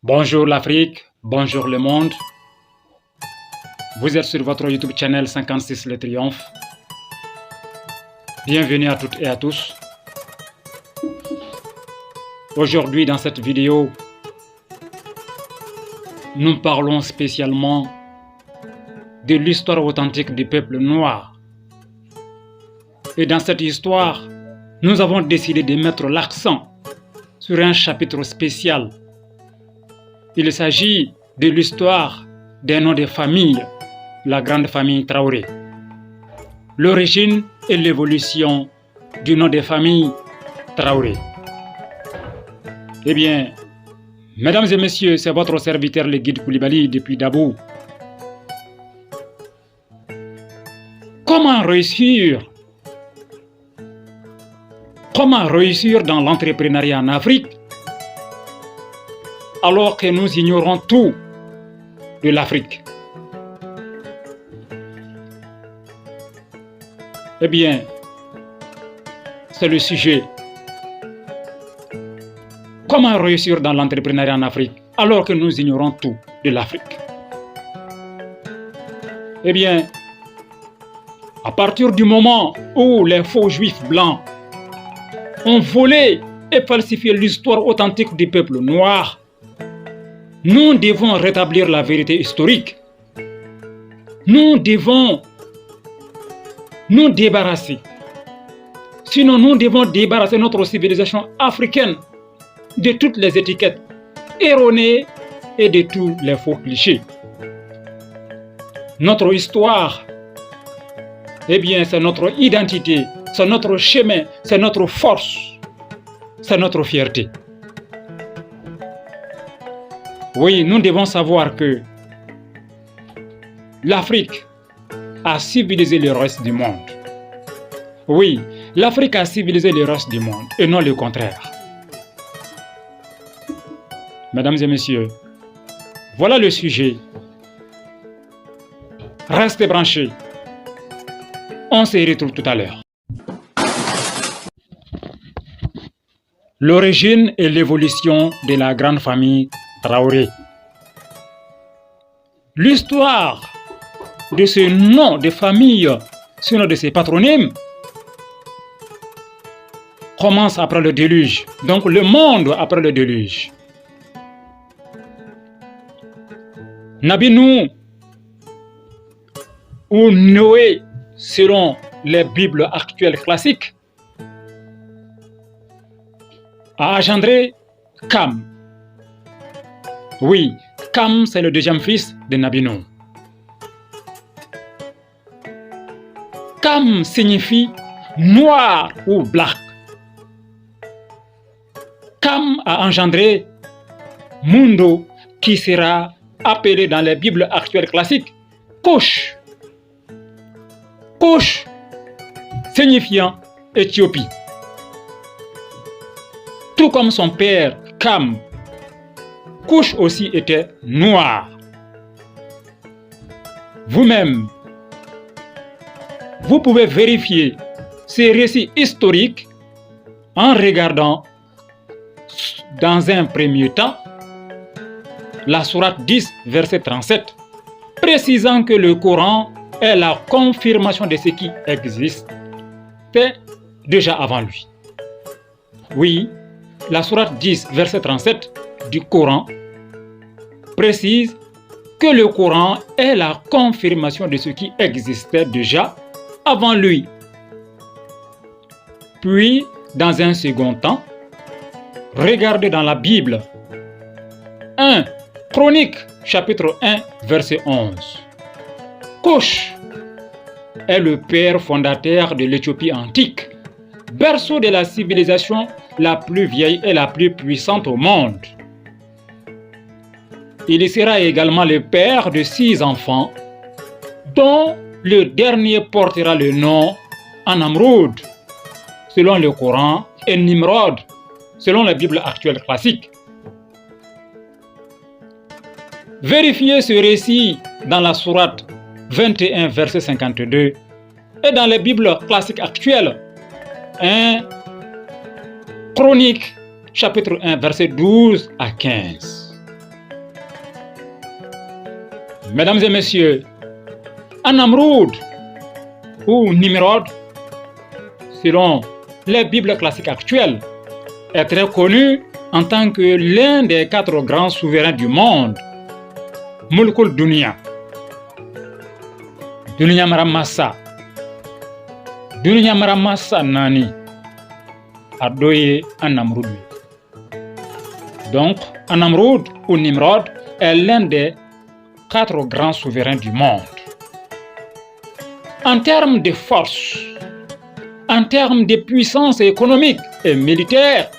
Bonjour l'Afrique, bonjour le monde. Vous êtes sur votre YouTube channel 56 Le Triomphe. Bienvenue à toutes et à tous. Aujourd'hui dans cette vidéo, nous parlons spécialement de l'histoire authentique du peuple noir. Et dans cette histoire, nous avons décidé de mettre l'accent sur un chapitre spécial. Il s'agit de l'histoire des noms des familles, la grande famille Traoré. L'origine et l'évolution du nom des familles Traoré. Eh bien, mesdames et messieurs, c'est votre serviteur le guide Koulibaly depuis Dabou. Comment réussir dans l'entrepreneuriat en Afrique alors que nous ignorons tout de l'Afrique? Eh bien, c'est le sujet. Comment réussir dans l'entrepreneuriat en Afrique alors que nous ignorons tout de l'Afrique? Eh bien, à partir du moment où les faux juifs blancs ont volé et falsifié l'histoire authentique du peuple noir, nous devons rétablir la vérité historique. Nous devons nous débarrasser. Sinon, nous devons débarrasser notre civilisation africaine de toutes les étiquettes erronées et de tous les faux clichés. Notre histoire, eh bien, c'est notre identité, c'est notre chemin, c'est notre force, c'est notre fierté. Oui, nous devons savoir que l'Afrique a civilisé le reste du monde. Oui, l'Afrique a civilisé le reste du monde et non le contraire. Mesdames et messieurs, voilà le sujet. Restez branchés. On se retrouve tout à l'heure. L'origine et l'évolution de la grande famille Traoré. L'histoire de ce nom de famille, sinon de ces patronymes, commence après le déluge. Donc le monde après le déluge. Nabi Nuh ou Noé, selon les Bibles actuelles classiques, a engendré Cam. Oui, Cam, c'est le deuxième fils de Nabi Nuh. Cam signifie noir ou black. Cam a engendré Mundo, qui sera appelé dans les Bibles actuelles classiques Cush. Cush signifiant Éthiopie. Tout comme son père Cam, Cush aussi était noir. Vous-même, vous pouvez vérifier ces récits historiques en regardant dans un premier temps la sourate 10, verset 37, précisant que le Coran est la confirmation de ce qui existait déjà avant lui. Oui, la sourate 10, verset 37 du Coran précise que le Coran est la confirmation de ce qui existait déjà avant lui. Puis, dans un second temps, regardez dans la Bible 1 Chronique, chapitre 1, verset 11. Cush est le père fondateur de l'Éthiopie antique, berceau de la civilisation la plus vieille et la plus puissante au monde. Il sera également le père de 6 enfants, dont le dernier portera le nom Anamrud, selon le Coran, et Nimrod, selon la Bible actuelle classique. Vérifiez ce récit dans la sourate 21, verset 52, et dans les Bibles classiques actuelles, 1 Chronique, chapitre 1, verset 12 à 15. Mesdames et messieurs, Namrud ou Nimrod, selon les Bibles classiques actuelles, est très connu en tant que l'un des 4 grands souverains du monde. Mulkul Dunia, Dunia Maramassa, Dunia Maramassa Nani, Ardoye Namrud. Donc, Namrud ou Nimrod est l'un des 4 grands souverains du monde. En termes de force, en termes de puissance économique et militaire,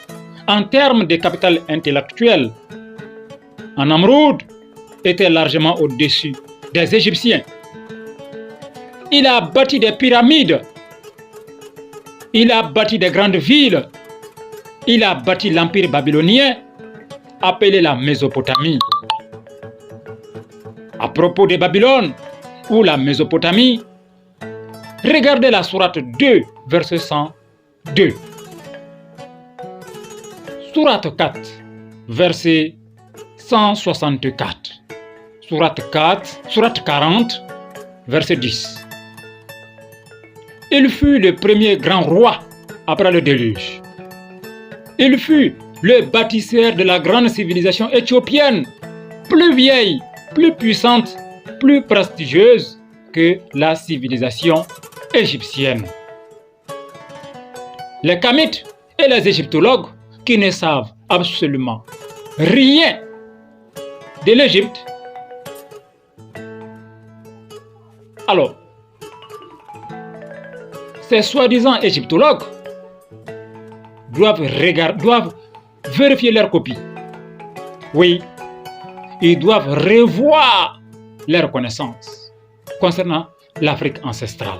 en termes de capital intellectuel, Namrud était largement au-dessus des Égyptiens. Il a bâti des pyramides, il a bâti des grandes villes, il a bâti l'empire babylonien, appelé la Mésopotamie. À propos de Babylone ou la Mésopotamie, regardez la sourate 2, verset 102. Sourate 4, verset 164. Sourate 40, verset 10. Il fut le premier grand roi après le déluge. Il fut le bâtisseur de la grande civilisation éthiopienne, plus vieille, plus puissante, plus prestigieuse que la civilisation égyptienne. Les Kamites et les égyptologues qui ne savent absolument rien de l'Égypte, alors, ces soi-disant égyptologues doivent vérifier leur copie. Oui, ils doivent revoir leurs connaissances concernant l'Afrique ancestrale.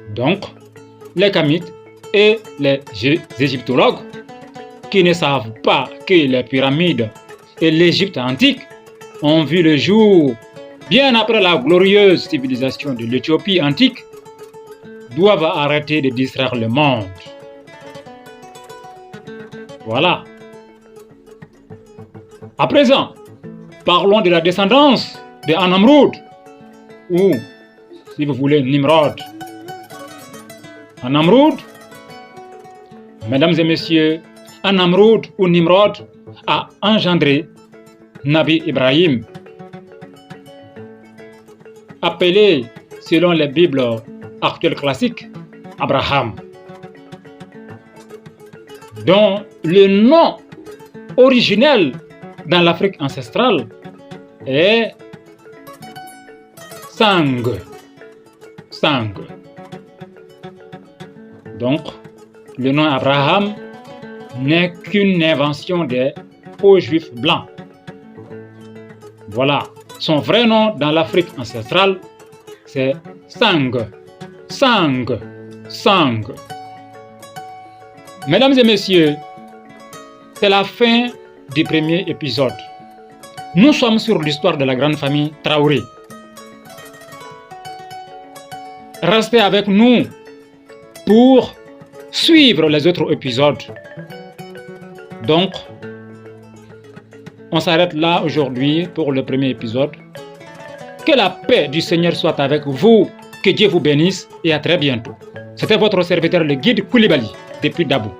Donc, les Kamites et les égyptologues qui ne savent pas que les pyramides et l'Égypte antique ont vu le jour bien après la glorieuse civilisation de l'Éthiopie antique doivent arrêter de distraire le monde. Voilà. À présent, parlons de la descendance de Namrud, ou, si vous voulez, Nimrod. Namrud, mesdames et messieurs, Namrud ou Nimrod a engendré Nabi Ibrahim, appelé, selon les Bibles actuelles classiques, Abraham, dont le nom originel dans l'Afrique ancestrale est Sang. Donc, le nom Abraham n'est qu'une invention des faux juifs blancs. Voilà, son vrai nom dans l'Afrique ancestrale, c'est Sang. Mesdames et messieurs, c'est la fin du premier épisode. Nous sommes sur l'histoire de la grande famille Traoré. Restez avec nous pour suivre les autres épisodes. Donc, on s'arrête là aujourd'hui pour le premier épisode. Que la paix du Seigneur soit avec vous, que Dieu vous bénisse et à très bientôt. C'était votre serviteur le guide Koulibaly depuis Dabou.